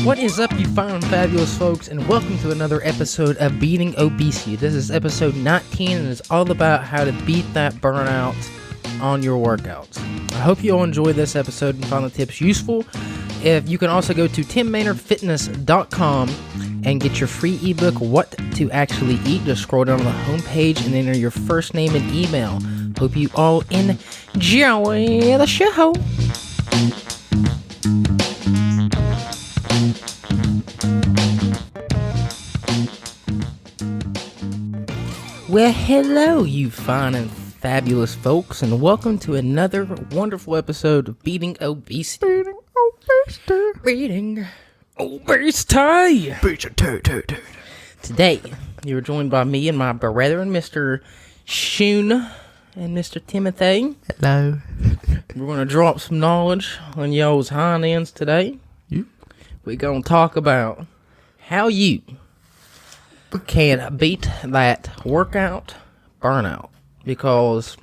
What is up, you fine and fabulous folks, and welcome to another episode of Beating Obesity. This is episode 19, and it's all about how to beat that burnout on your workouts. I hope you all enjoy this episode and find the tips useful. If you can also go to timmaynardfitness.com and get your free ebook, What to Actually Eat. Just scroll down to the homepage and enter your first name and email. Hope you all enjoy the show. Well, hello, you fine and fabulous folks, and welcome to another wonderful episode of Beating Obesity. Beating Obesity. Today, you're joined by me and my brethren, Mr. Shun and Mr. Timothy. Hello. We're going to drop some knowledge on y'all's hind ends today. We're going to talk about how you can beat that workout burnout, because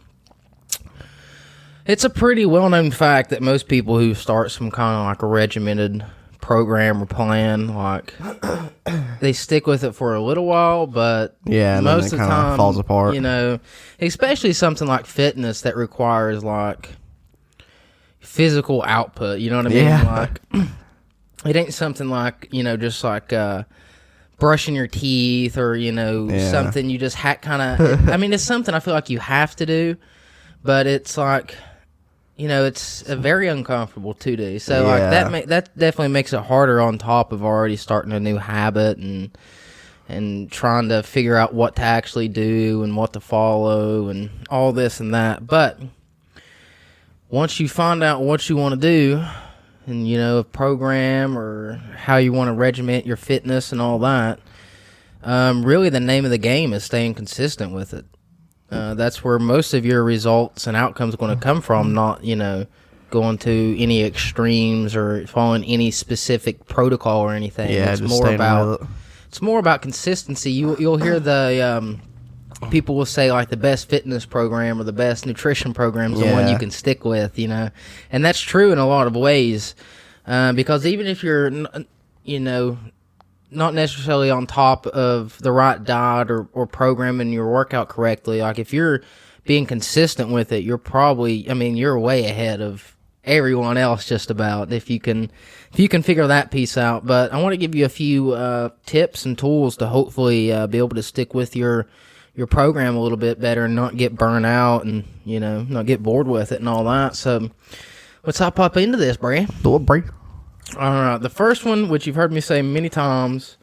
it's a pretty well-known fact that most people who start some kind of like a regimented program or plan, like they stick with it for a little while, but most of the time falls apart. You know, especially something like fitness that requires like physical output. You know what I mean? Yeah. Like it ain't something like, you know, just like brushing your teeth or, you know, something you just kind of, I mean, it's something I feel like you have to do, but it's like, you know, it's very uncomfortable to do. So like that definitely makes it harder on top of already starting a new habit and trying to figure out what to actually do and what to follow and all this and that. But once you find out what you want to do, and, you know, a program or how you want to regiment your fitness and all that, really the name of the game is staying consistent with it. That's where most of your results and outcomes are going to come from, not, you know, going to any extremes or following any specific protocol or anything. Yeah, it's more about consistency. You'll hear the people will say like the best fitness program or the best nutrition program is the one you can stick with, you know, and that's true in a lot of ways, because even if you're, you know, not necessarily on top of the right diet or programming your workout correctly, like if you're being consistent with it, you're probably, I mean, you're way ahead of everyone else just about, if you can figure that piece out. But I want to give you a few tips and tools to hopefully be able to stick with your program a little bit better and not get burnt out and, you know, not get bored with it and all that. So let's hop into this, Bray. Do it, Bray. All right. The first one, which you've heard me say many times,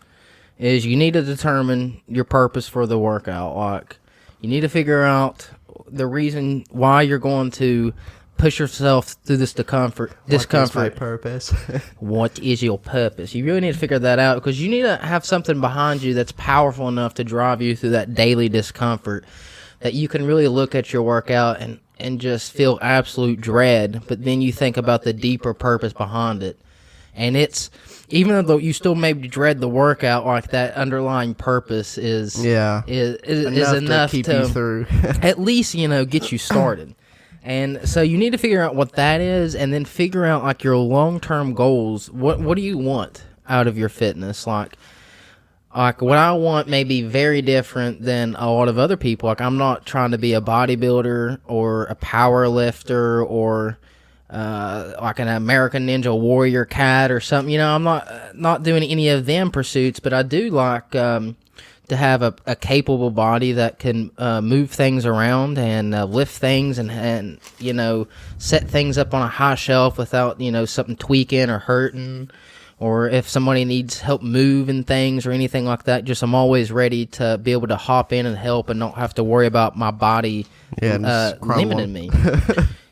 is you need to determine your purpose for the workout. Like, you need to figure out the reason why you're going to push yourself through this discomfort. What is my purpose? What is your purpose? You really need to figure that out, because you need to have something behind you that's powerful enough to drive you through that daily discomfort, that you can really look at your workout and just feel absolute dread, but then you think about the deeper purpose behind it. And it's, even though you still maybe dread the workout, like that underlying purpose is enough to keep you through. At least, you know, get you started. And so you need to figure out what that is, and then figure out like your long-term goals. What do you want out of your fitness? Like what I want may be very different than a lot of other people. Like, I'm not trying to be a bodybuilder or a power lifter or like an American Ninja Warrior cat or something. You know, I'm not doing any of them pursuits, but I do like to have a capable body that can move things around and lift things and, you know, set things up on a high shelf without, you know, something tweaking or hurting, or if somebody needs help moving things or anything like that, just I'm always ready to be able to hop in and help and not have to worry about my body limiting me.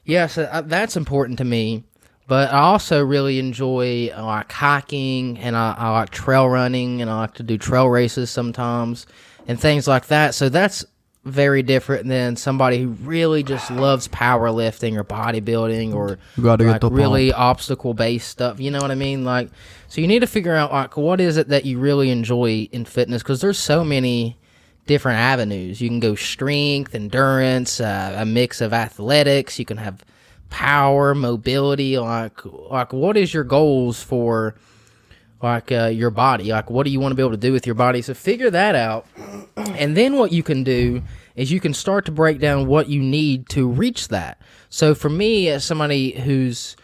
Yeah, so that's important to me. But I also really enjoy like hiking, and I like trail running, and I like to do trail races sometimes and things like that. So that's very different than somebody who really just loves powerlifting or bodybuilding or like really obstacle-based stuff. You know what I mean? Like, so you need to figure out like what is it that you really enjoy in fitness, because there's so many different avenues. You can go strength, endurance, a mix of athletics. You can have power, mobility. Like what is your goals for your body? Like, what do you want to be able to do with your body? So figure that out. And then what you can do is you can start to break down what you need to reach that. So for me, as somebody who's,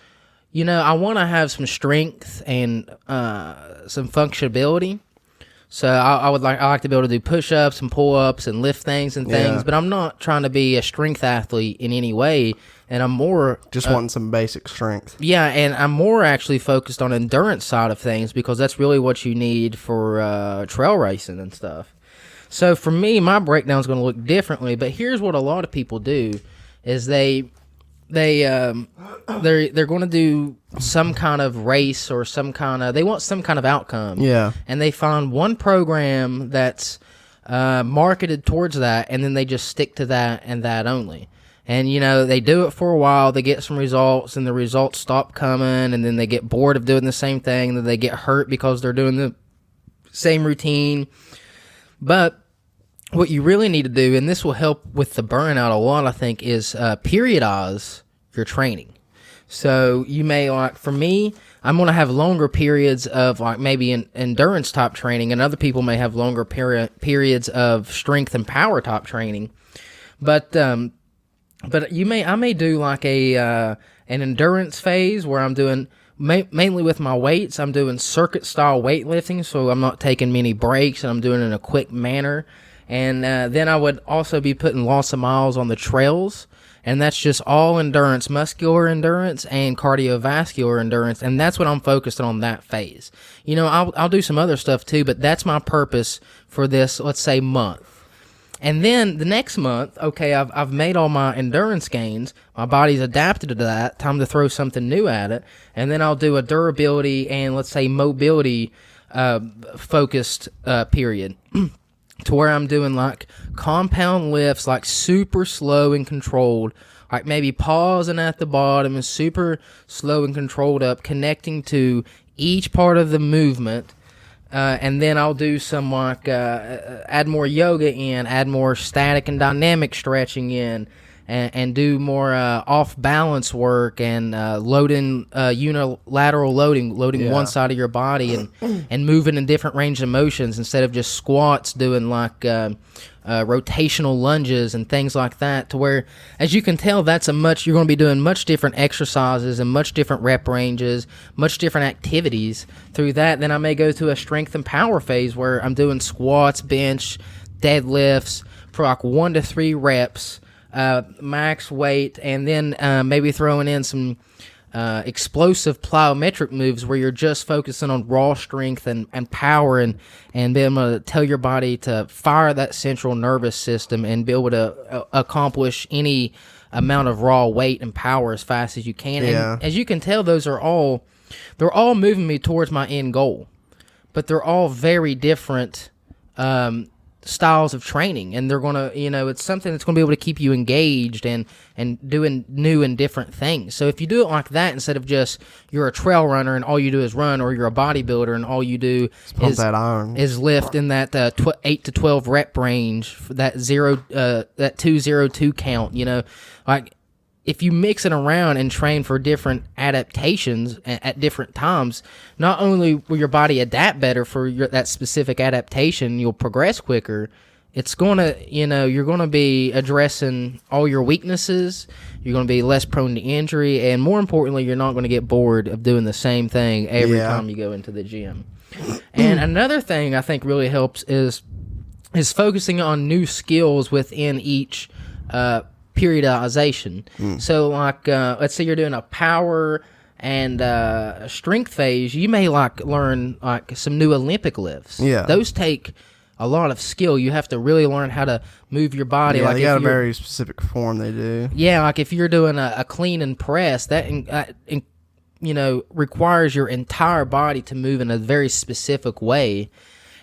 I want to have some strength and some functionability. So I like to be able to do push-ups and pull-ups and lift things and things, but I'm not trying to be a strength athlete in any way, and I'm more just wanting some basic strength. Yeah, and I'm more actually focused on endurance side of things because that's really what you need for trail racing and stuff. So for me, my breakdown is going to look differently, but here's what a lot of people do is they're going to do some kind of race or they want some kind of outcome. Yeah. And they find one program that's marketed towards that, and then they just stick to that and that only. And, they do it for a while, they get some results, and the results stop coming, and then they get bored of doing the same thing, and then they get hurt because they're doing the same routine. But what you really need to do, and this will help with the burnout a lot, I think, is periodize your training. So you may, for me, I'm going to have longer periods of maybe an endurance type training, and other people may have longer periods of strength and power type training. But I may do an endurance phase where I'm doing mainly with my weights. I'm doing circuit style weightlifting, so I'm not taking many breaks, and I'm doing it in a quick manner. And then I would also be putting lots of miles on the trails, and that's just all endurance, muscular endurance and cardiovascular endurance, and that's what I'm focused on that phase. I'll do some other stuff too, but that's my purpose for this, let's say, month. And then the next month, okay, I've made all my endurance gains, my body's adapted to that, time to throw something new at it, and then I'll do a durability and, let's say, mobility focused period. To where I'm doing compound lifts, super slow and controlled, maybe pausing at the bottom and super slow and controlled up, connecting to each part of the movement. And then I'll do some add more yoga in, add more static and dynamic stretching in, and do more off balance work and unilateral loading one side of your body and moving in different range of motions instead of just squats, doing rotational lunges and things like that, to where, as you can tell, you're going to be doing much different exercises and much different rep ranges, much different activities through that. Then I may go to a strength and power phase where I'm doing squats, bench, deadlifts for 1 to 3 reps, max weight, and then maybe throwing in some explosive plyometric moves where you're just focusing on raw strength and power and being able to tell your body to fire that central nervous system and be able to accomplish any amount of raw weight and power as fast as you can. Yeah. And as you can tell, they're all moving me towards my end goal, but they're all very different styles of training, and they're gonna, it's something that's gonna be able to keep you engaged and doing new and different things. So if you do it like that, instead of just you're a trail runner and all you do is run, or you're a bodybuilder and all you do is lift in that 8 to 12 rep range for that 202 count, if you mix it around and train for different adaptations at different times, not only will your body adapt better for that specific adaptation, you'll progress quicker. It's going to, you're going to be addressing all your weaknesses. You're going to be less prone to injury. And more importantly, you're not going to get bored of doing the same thing every time you go into the gym. And another thing I think really helps is focusing on new skills within each periodization. So let's say you're doing a power and strength phase, you may learn some new Olympic lifts. Those take a lot of skill. You have to really learn how to move your body. They got a very specific form they do. If you're doing a clean and press, that requires your entire body to move in a very specific way.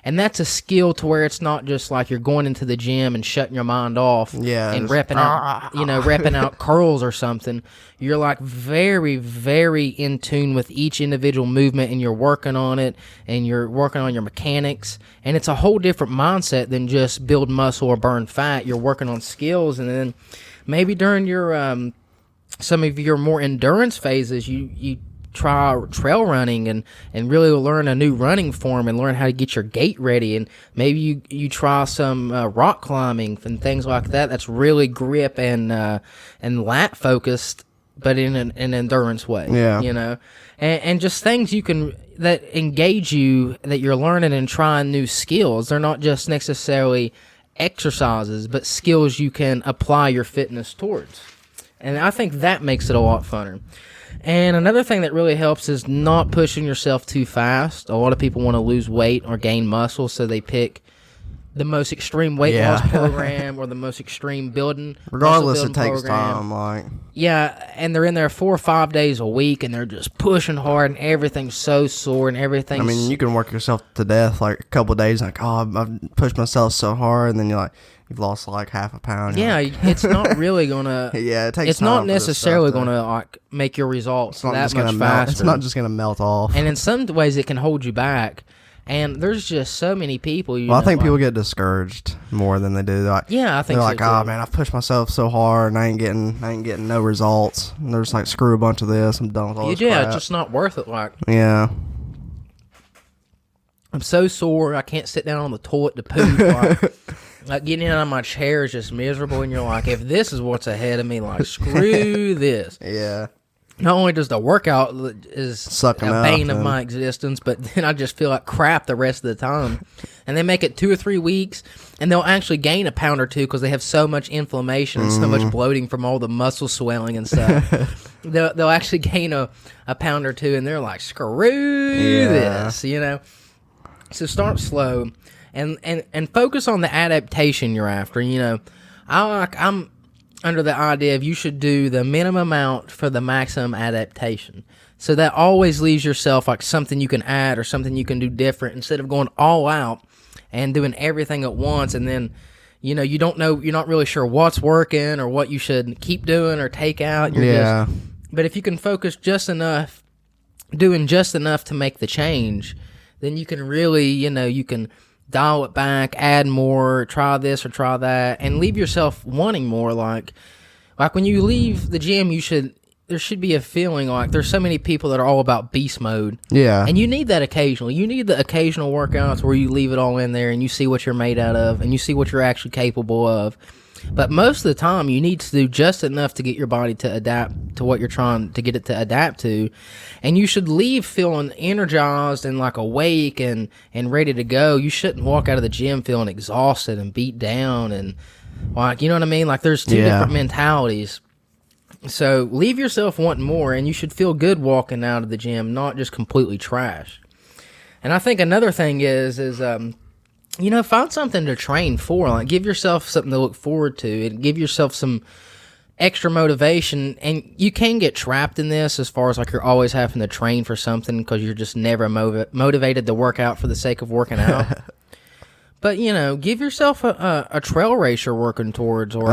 And that's a skill to where it's not just like you're going into the gym and shutting your mind off and repping out, repping out curls or something. You're like very, very in tune with each individual movement, and you're working on it, and you're working on your mechanics. And it's a whole different mindset than just build muscle or burn fat. You're working on skills, and then maybe during your some of your more endurance phases, you try trail running and really learn a new running form and learn how to get your gait ready, and maybe you try some rock climbing and things like that. That's really grip and lat focused, but in an endurance way. And just things you can that engage you, that you're learning and trying new skills. They're not just necessarily exercises, but skills you can apply your fitness towards. And I think that makes it a lot funner. And another thing that really helps is not pushing yourself too fast. A lot of people want to lose weight or gain muscle, so they pick the most extreme weight loss program or the most extreme regardless, it takes time. And they're in there 4 or 5 days a week, and they're just pushing hard, and everything's so sore, and everything. I mean, you can work yourself to death like a couple of days, like, oh, I've pushed myself so hard, and then you're like, you've lost like half a pound. It's not really gonna. It takes. It's time not necessarily gonna like make your results that much faster. It's not just gonna melt off. And in some ways, it can hold you back. And there's just so many people. I think people get discouraged more than they do. Like, I think they're like, so oh man, I've pushed myself so hard, and I ain't getting no results. And they're just like, screw a bunch of this. I'm done with all this crap. It's just not worth it. Like, I'm so sore, I can't sit down on the toilet to poop. Like getting out of my chair is just miserable, and you're like, if this is what's ahead of me, like, screw this. Not only does the workout is sucking a bane of my existence, but then I just feel like crap the rest of the time. And they make it 2 or 3 weeks, and they'll actually gain a pound or two because they have so much inflammation and so much bloating from all the muscle swelling and stuff. they'll actually gain a pound or two, and they're like, screw this, So start slow, and focus on the adaptation you're after. I'm under the idea of you should do the minimum amount for the maximum adaptation. So that always leaves yourself like something you can add or something you can do different, instead of going all out and doing everything at once, and then you don't know, you're not really sure what's working or what you should keep doing or take out. But if you can focus just enough, doing just enough to make the change, then you can really, you can dial it back, add more, try this or try that, and leave yourself wanting more. Like when you leave the gym, there should be a feeling like there's so many people that are all about beast mode. And you need that occasionally. You need the occasional workouts where you leave it all in there and you see what you're made out of and you see what you're actually capable of. But most of the time, you need to do just enough to get your body to adapt to what you're trying to get it to adapt to. And you should leave feeling energized and like awake and ready to go. You shouldn't walk out of the gym feeling exhausted and beat down and like, you know what I mean? Like there's two different mentalities. So leave yourself wanting more, and you should feel good walking out of the gym, not just completely trash. And I think another thing is find something to train for. Like, give yourself something to look forward to and give yourself some extra motivation. And you can get trapped in this as far as like you're always having to train for something because you're just never motivated to work out for the sake of working out. But, give yourself a trail race you're working towards, or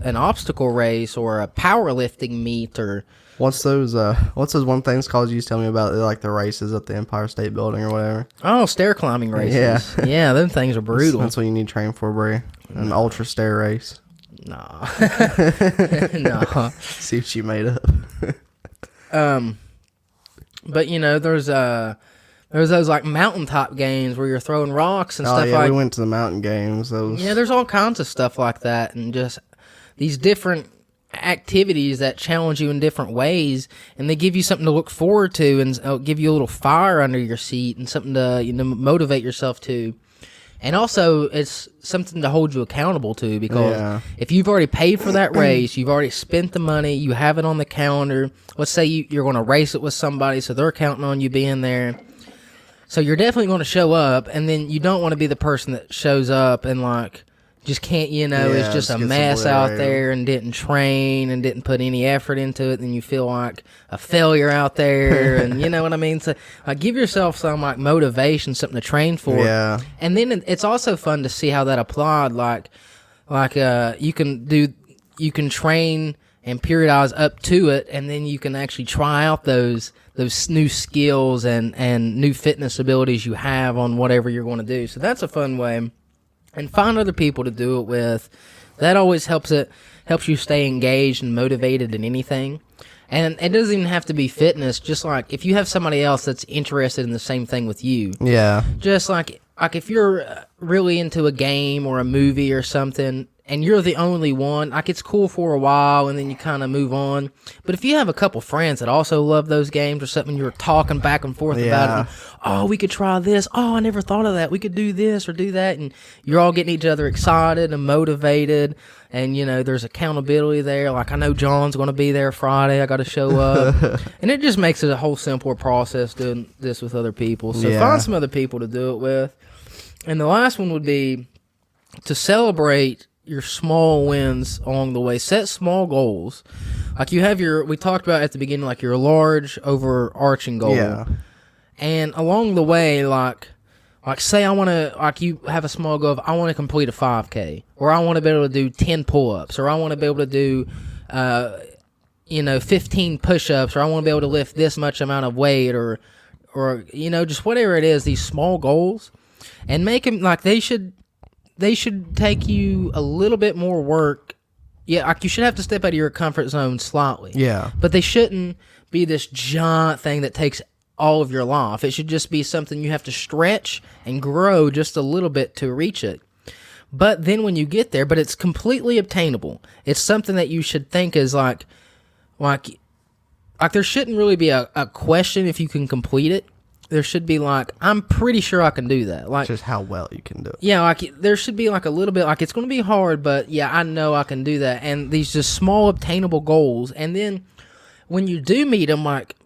an obstacle race, or a powerlifting meet, or... What's those one things called you used to tell me about, like the races at the Empire State Building or whatever? Oh, stair climbing races. Yeah, them things are brutal. That's what you need to train for, Bray. An ultra stair race. Nah. See what you made up. But, there's those like mountaintop games where you're throwing rocks and stuff like. We went to the mountain games. There's all kinds of stuff like that, and just these different activities that challenge you in different ways, and they give you something to look forward to, and give you a little fire under your seat and something to motivate yourself to. And also, it's something to hold you accountable to, because if you've already paid for that race, you've already spent the money, you have it on the calendar. Let's say you're going to race it with somebody, so they're counting on you being there. So you're definitely going to show up, and then you don't want to be the person that shows up and like just can't, it's just a gets mess out obliterated. there and didn't train and didn't put any effort into it, then you feel like a failure out there, and you know what I mean? So, like, give yourself some, like, motivation, something to train for. Yeah. And then it's also fun to see how that applied, you can train and periodize up to it, and then you can actually try out those new skills and new fitness abilities you have on whatever you're going to do. So that's a fun way. And find other people to do it with. That always helps you stay engaged and motivated in anything. And it doesn't even have to be fitness. Just like if you have somebody else that's interested in the same thing with you. Yeah. Just like if you're really into a game or a movie or something, and you're the only one, like, it's cool for a while and then you kind of move on. But if you have a couple friends that also love those games or something, you're talking back and forth about it. And, oh, we could try this. Oh, I never thought of that. We could do this or do that. And you're all getting each other excited and motivated. And, there's accountability there. Like, I know John's going to be there Friday. I got to show up. And it just makes it a whole simpler process doing this with other people. So find some other people to do it with. And the last one would be to celebrate your small wins along the way. Set small goals. Like, you have we talked about at the beginning, like, your large overarching goal. Yeah. And along the way, like say I want to, like, you have a small goal of, I want to complete a 5K, or I want to be able to do 10 pull-ups, or I want to be able to do 15 push-ups, or I want to be able to lift this much amount of weight, or just whatever it is, these small goals, and make them, like, they should take you a little bit more work. Yeah, like, you should have to step out of your comfort zone slightly. Yeah. But they shouldn't be this giant thing that takes all of your life. It should just be something you have to stretch and grow just a little bit to reach it. But then when you get there, but it's completely obtainable. It's something that you should think is like there shouldn't really be a question if you can complete it. There should be, like, I'm pretty sure I can do that. Like, just how well you can do it. Yeah, like, there should be, like, a little bit, like, it's going to be hard, but yeah, I know I can do that. And these just small obtainable goals. And then when you do meet them, like,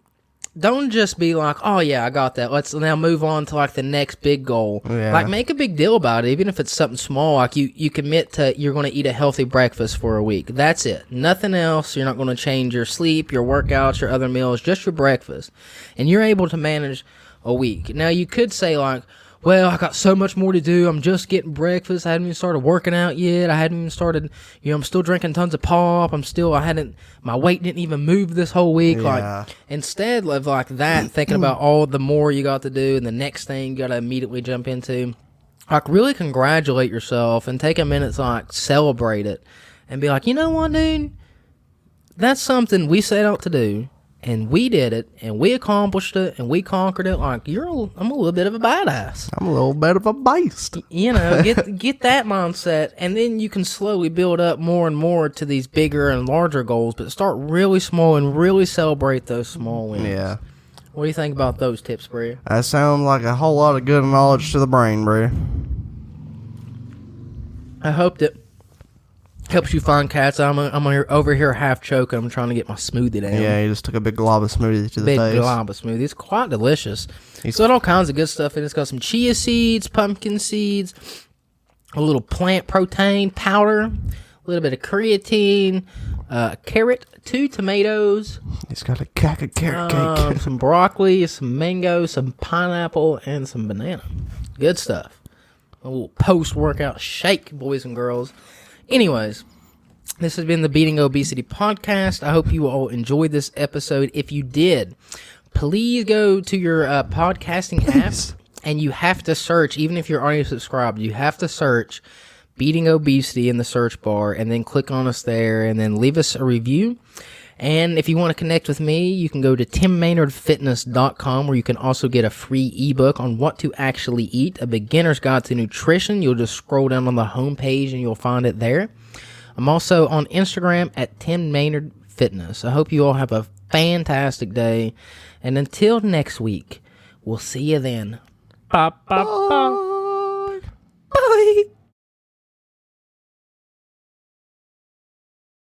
don't just be like, oh yeah, I got that. Let's now move on to, like, the next big goal. Yeah. Like, make a big deal about it, even if it's something small. Like, you commit to, you're going to eat a healthy breakfast for a week. That's it. Nothing else. You're not going to change your sleep, your workouts, your other meals, just your breakfast. And you're able to manage a week. Now, you could say, like, well, I got so much more to do. I'm just getting breakfast. I hadn't even started working out yet. I hadn't even started, I'm still drinking tons of pop. My weight didn't even move this whole week. Yeah. Like, instead of like that, thinking about all the more you got to do and the next thing you got to immediately jump into, like, really congratulate yourself and take a minute to, like, celebrate it and be like, you know what, dude? That's something we set out to do. And we did it, and we accomplished it, and we conquered it. Like, I'm a little bit of a badass. I'm a little bit of a beast. Get that mindset, and then you can slowly build up more and more to these bigger and larger goals. But start really small and really celebrate those small wins. Yeah. What do you think about those tips, Bria? That sounds like a whole lot of good knowledge to the brain, bro. I hope that helps you find cats. I'm over here half choking. I'm trying to get my smoothie down. Yeah, he just took a big glob of smoothie to the face. Big glob of smoothie. It's quite delicious. It's got all kinds of good stuff in it. It's got some chia seeds, pumpkin seeds, a little plant protein powder, a little bit of creatine, carrot, 2 tomatoes. He's got a carrot cake. Some broccoli, some mango, some pineapple, and some banana. Good stuff. A little post-workout shake, boys and girls. Anyways, this has been the Beating Obesity Podcast. I hope you all enjoyed this episode. If you did, please go to your podcasting app, and you have to search, even if you're already subscribed, you have to search Beating Obesity in the search bar, and then click on us there, and then leave us a review. And if you want to connect with me, you can go to timmaynardfitness.com, where you can also get a free ebook on what to actually eat, a beginner's guide to nutrition. You'll just scroll down on the homepage and you'll find it there. I'm also on Instagram at timmaynardfitness. I hope you all have a fantastic day. And until next week, we'll see you then. Bye.